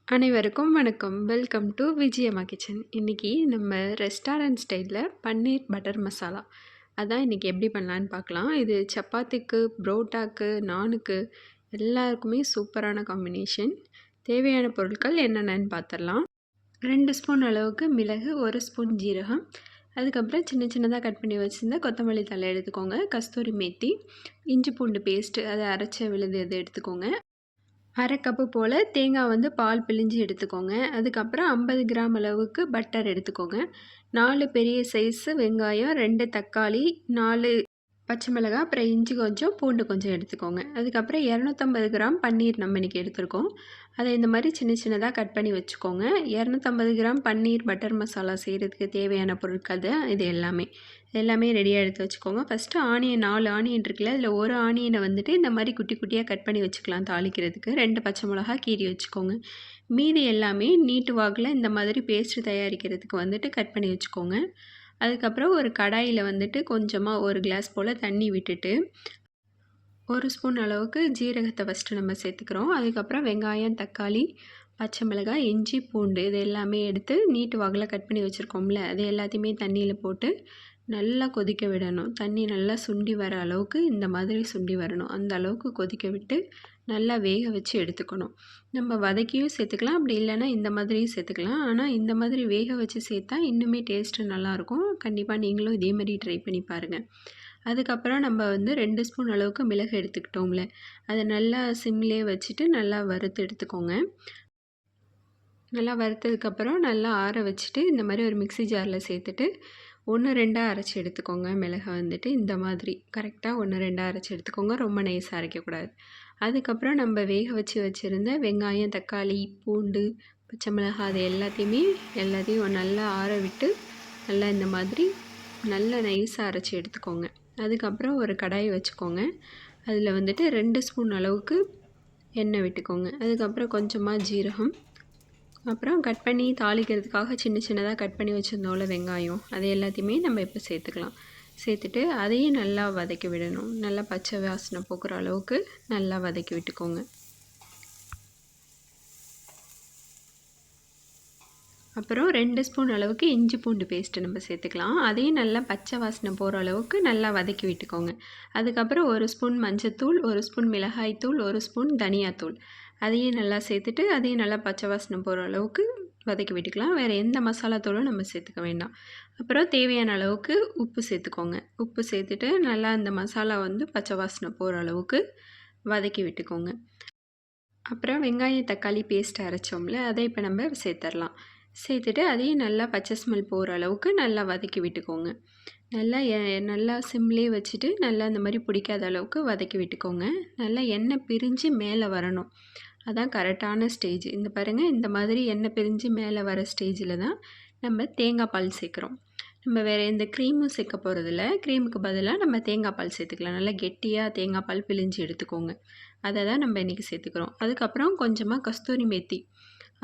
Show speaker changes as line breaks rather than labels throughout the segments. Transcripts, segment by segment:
அனைவருக்கும் வணக்கம். Welcome to Vijayamma kitchen. இன்றைக்கி நம்ம ரெஸ்டாரண்ட் ஸ்டைலில் பன்னீர் பட்டர் மசாலா அதான் இன்றைக்கி எப்படி பண்ணலான்னு பார்க்கலாம். இது சப்பாத்திக்கு, புரோட்டாக்கு, நானுக்கு எல்லாருக்குமே சூப்பரான காம்பினேஷன். தேவையான பொருட்கள் என்னென்னு பார்த்துடலாம். 2 ஸ்பூன் அளவுக்கு மிளகு, 1 ஸ்பூன் ஜீரகம், அதுக்கப்புறம் சின்ன சின்னதாக கட் பண்ணி வச்சுருந்தா கொத்தமல்லி தழை எடுத்துக்கோங்க, கஸ்தூரி மேத்தி, இஞ்சி பூண்டு பேஸ்ட்டு அதை அரைச்ச விழுது எது எடுத்துக்கோங்க, 1/2 கப்பு போல் தேங்காய் பால் பிழிஞ்சு எடுத்துக்கோங்க. அதுக்கப்புறம் 50 கிராம் அளவுக்கு பட்டர் எடுத்துக்கோங்க. 4 பெரிய சைஸு வெங்காயம், 2 தக்காளி, 4 பச்சை மிளகாய், அப்புறம் இஞ்சி கொஞ்சம், பூண்டு கொஞ்சம் எடுத்துக்கோங்க. அதுக்கப்புறம் 250 கிராம் பன்னீர் நம்ம இன்றைக்கி எடுத்துருக்கோம். அதை இந்த மாதிரி சின்ன சின்னதாக கட் பண்ணி வச்சுக்கோங்க. 250 கிராம் பன்னீர் பட்டர் மசாலா செய்கிறதுக்கு தேவையான பொருட்கள் தான் இது எல்லாமே ரெடியாக எடுத்து வச்சுக்கோங்க. ஃபஸ்ட்டு ஆனியன் 4 ஆனியன் இருக்குல்ல, அதில் ஒரு ஆனியனை இந்த மாதிரி குட்டி குட்டியாக கட் பண்ணி வச்சுக்கலாம் தாளிக்கிறதுக்கு. 2 பச்சை மிளகா கீறி வச்சுக்கோங்க. மீதி எல்லாமே நீட்டு வாக்கில் இந்த மாதிரி பேஸ்ட்டு தயாரிக்கிறதுக்கு கட் பண்ணி வச்சுக்கோங்க. அதுக்கப்புறம் ஒரு கடாயில் கொஞ்சமாக 1 கிளாஸ் போல் தண்ணி விட்டுட்டு 1 ஸ்பூன் அளவுக்கு ஜீரகத்தை ஃபஸ்ட்டு நம்ம சேர்த்துக்கிறோம். அதுக்கப்புறம் வெங்காயம், தக்காளி, பச்சை மிளகாய், இஞ்சி, பூண்டு இது எல்லாமே எடுத்து நீட்டு வாக்கில் கட் பண்ணி வச்சுருக்கோம்ல, அது எல்லாத்தையுமே தண்ணியில் போட்டு நல்லா கொதிக்க விடணும். தண்ணி நல்லா சுண்டி வர அளவுக்கு இந்த மாதிரி சுண்டி வரணும். அந்த அளவுக்கு கொதிக்க விட்டு நல்லா வேக வச்சு எடுத்துக்கணும். நம்ம வதக்கியும் சேர்த்துக்கலாம், அப்படி இல்லைன்னா இந்த மாதிரியும் சேர்த்துக்கலாம். ஆனால் இந்த மாதிரி வேக வச்சு சேர்த்தா இன்னுமே டேஸ்ட்டு நல்லாயிருக்கும். கண்டிப்பாக நீங்களும் இதே மாதிரி ட்ரை பண்ணி பாருங்கள். அதுக்கப்புறம் நம்ம 2 ஸ்பூன் அளவுக்கு மிளகு எடுத்துக்கிட்டோம்ல, அதை நல்லா சிம்லேயே வச்சுட்டு நல்லா வறுத்து எடுத்துக்கோங்க. நல்லா வறுத்ததுக்கப்புறம் நல்லா ஆற வச்சுட்டு இந்த மாதிரி ஒரு மிக்ஸி ஜாரில் சேர்த்துட்டு 1 2ஆக அரைச்சி எடுத்துக்கோங்க. மிளகை இந்த மாதிரி கரெக்டாக 1 2ஆக அரைச்சி எடுத்துக்கோங்க. ரொம்ப நைஸாக அரைக்கக்கூடாது. அதுக்கப்புறம் நம்ம வேக வச்சுருந்த வெங்காயம், தக்காளி, பூண்டு, பச்சை மிளகாய் அது எல்லாத்தையும் நல்லா ஆற விட்டு நல்லா இந்த மாதிரி நல்லா நைஸாக அரைச்சி எடுத்துக்கோங்க. அதுக்கப்புறம் ஒரு கடாயை வச்சுக்கோங்க. அதில் 2 ஸ்பூன் அளவுக்கு எண்ணெய் விட்டுக்கோங்க. அதுக்கப்புறம் கொஞ்சமாக ஜீரகம், அப்புறம் கட் பண்ணி தாளிக்கிறதுக்காக சின்ன சின்னதாக கட் பண்ணி வச்சுருந்தோம்ல வெங்காயம், அது எல்லாத்தையுமே நம்ம இப்போ சேர்த்துக்கலாம். சேர்த்துட்டு அதையும் நல்லா வதக்கி விடணும். நல்லா பச்சை வாசனை போக்குற அளவுக்கு நல்லா வதக்கி விட்டுக்கோங்க. அப்புறம் 2 ஸ்பூன் அளவுக்கு இஞ்சி பூண்டு பேஸ்ட்டு நம்ம சேர்த்துக்கலாம். அதையும் நல்லா பச்சை வாசனை போகிற அளவுக்கு நல்லா வதக்கி விட்டுக்கோங்க. அதுக்கப்புறம் 1 ஸ்பூன் மஞ்சத்தூள், 1 ஸ்பூன் மிளகாய்த்தூள், 1 ஸ்பூன் தனியாத்தூள் அதையும் நல்லா சேர்த்துட்டு அதையும் நல்லா பச்சை வாசனை போகிற அளவுக்கு வதக்கி விட்டுக்கலாம். வேறு எந்த மசாலா தூளும் நம்ம சேர்த்துக்க வேண்டாம். அப்புறம் தேவையான அளவுக்கு உப்பு சேர்த்துக்கோங்க. உப்பு சேர்த்துட்டு நல்லா அந்த மசாலா பச்சை வாசனை போகிற அளவுக்கு வதக்கி விட்டுக்கோங்க. அப்புறம் வெங்காயம் தக்காளி பேஸ்ட் அரைச்சோம்ல, அதை இப்போ நம்ம சேர்த்துடலாம். சேர்த்துட்டு அதையும் நல்லா பச்சை ஸ்மெல் போகிற அளவுக்கு நல்லா வதக்கி விட்டுக்கோங்க. நல்லா சிம்லேயே வச்சுட்டு நல்லா இந்த மாதிரி பிடிக்காத அளவுக்கு வதக்கி விட்டுக்கோங்க. நல்லா எண்ணெய் பிரிஞ்சு மேலே வரணும். அதான் கரெக்டான ஸ்டேஜ். இந்த பாருங்கள், இந்த மாதிரி எண்ணெய் பிரிஞ்சு மேலே வர ஸ்டேஜில் தான் நம்ம தேங்காய் பால் சேர்க்குறோம். நம்ம வேறு எந்த க்ரீமும் சேர்க்க போகிறதில்ல. க்ரீமுக்கு பதிலாக நம்ம தேங்காய் பால் சேர்த்துக்கலாம். நல்லா கெட்டியாக தேங்காய் பால் பிழிஞ்சு எடுத்துக்கோங்க. அதை தான் நம்ம இன்றைக்கி சேர்த்துக்கிறோம். அதுக்கப்புறம் கொஞ்சமாக கஸ்தூரி மேத்தி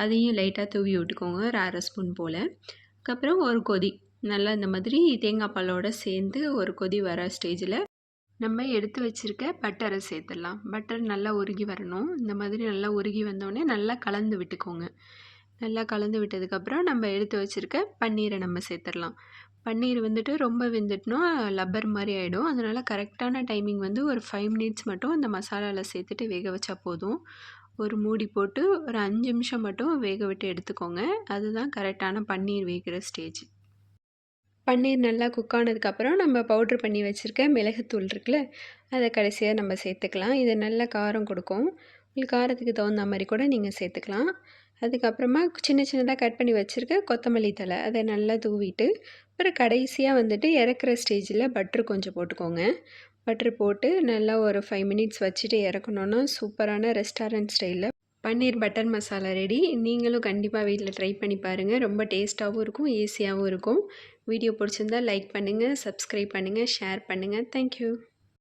அதையும் லைட்டாக தூவி விட்டுக்கோங்க, ஒரு 1/2 ஸ்பூன் போல். அதுக்கப்புறம் ஒரு கொதி நல்லா இந்த மாதிரி தேங்காய் பாலோடு சேர்ந்து ஒரு கொதி வர ஸ்டேஜில் நம்ம எடுத்து வச்சுருக்க பட்டரை சேர்த்துடலாம். பட்டர் நல்லா உருகி வரணும். இந்த மாதிரி நல்லா உருகி வந்தோடனே நல்லா கலந்து விட்டுக்கோங்க. நல்லா கலந்து விட்டதுக்கப்புறம் நம்ம எடுத்து வச்சுருக்க பன்னீரை நம்ம சேர்த்துடலாம். பன்னீர் ரொம்ப வெந்துட்டோம் லப்பர் மாதிரி ஆகிடும். அதனால் கரெக்டான டைமிங் ஒரு 5 மினிட்ஸ் மட்டும் அந்த மசாலாவில் சேர்த்துட்டு வேக வச்சா போதும். ஒரு மூடி போட்டு ஒரு 5 நிமிஷம் மட்டும் வேக விட்டு எடுத்துக்கோங்க. அதுதான் கரெக்டான பன்னீர் வேகிற ஸ்டேஜ். பன்னீர் நல்லா குக் ஆனதுக்கப்புறம் நம்ம பவுட்ரு பண்ணி வச்சுருக்க மிளகுத்தூள் இருக்குல்ல, அதை கடைசியாக நம்ம சேர்த்துக்கலாம். இது நல்ல காரம் கொடுக்கும். உங்களுக்கு காரத்துக்கு தகுந்த மாதிரி கூட நீங்கள் சேர்த்துக்கலாம். அதுக்கப்புறமா சின்ன சின்னதாக கட் பண்ணி வச்சுருக்க கொத்தமல்லி தழை அதை நல்லா தூவிட்டு அப்புறம் கடைசியாக இறக்குற ஸ்டேஜில் பட்ரு கொஞ்சம் போட்டுக்கோங்க. பட்ரு போட்டு நல்லா ஒரு 5 மினிட்ஸ் வச்சுட்டு இறக்கணுன்னா சூப்பரான ரெஸ்டாரண்ட் ஸ்டைலில் பன்னீர் பட்டர் மசாலா ரெடி. நீங்களும் கண்டிப்பாக வீட்டில் ட்ரை பண்ணி பாருங்கள். ரொம்ப டேஸ்ட்டாகவும் இருக்கும், ஈஸியாகவும் இருக்கும். வீடியோ பிடிச்சிருந்தால் லைக் பண்ணுங்கள், சப்ஸ்கிரைப் பண்ணுங்கள், ஷேர் பண்ணுங்கள். தேங்க்யூ.